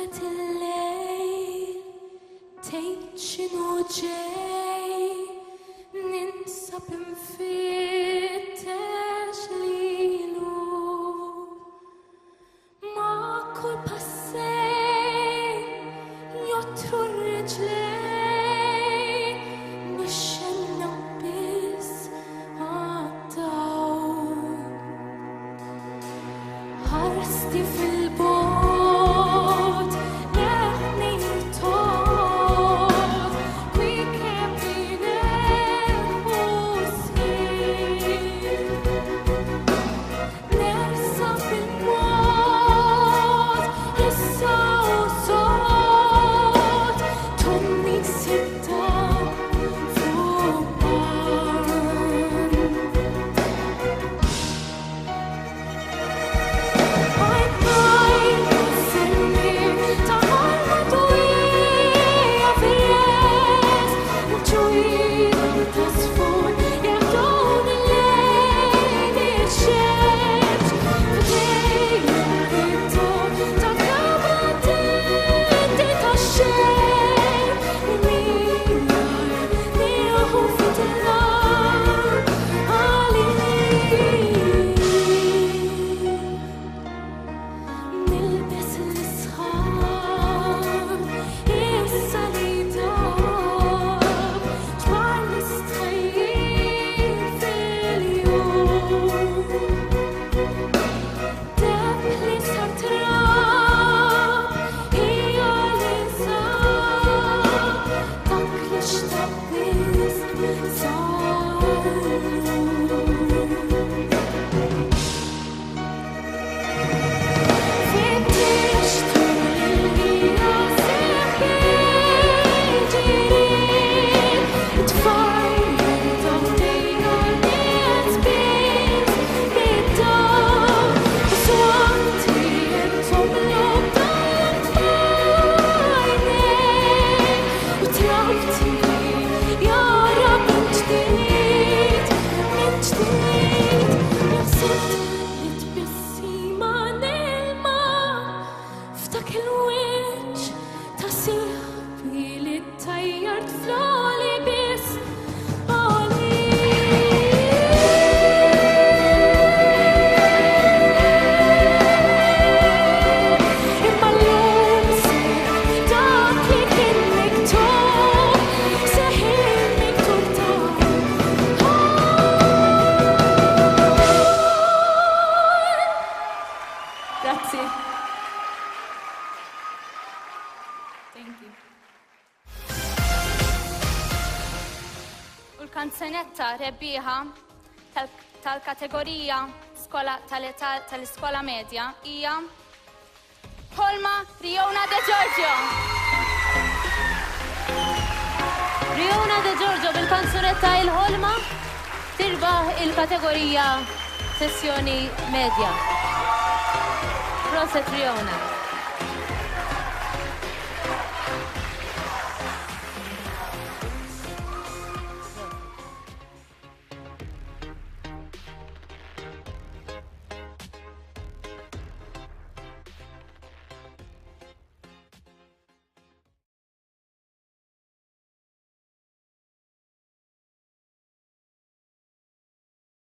Wiswet il-lejl tgħid x'inhu ġej ninsab infittex lilu ma' kull passej jottru r-riġlejn nixxenna biss għad-dawl ħarsti fil-bogħod leħni l-tod kwi kemm inelħu sħin nersa fil-mod issa u sod tommi sitta fuq barn Grazie. Thank you. U l-kanzunetta rebbieħa tal-kategorija tal-iskola medja hija Ħolma Riona De Giorgio. Riona De Giorgio bil-kanzunetta Il-Ħolma tirbaħ il-kategorija sessjoni medja. Proset Riona.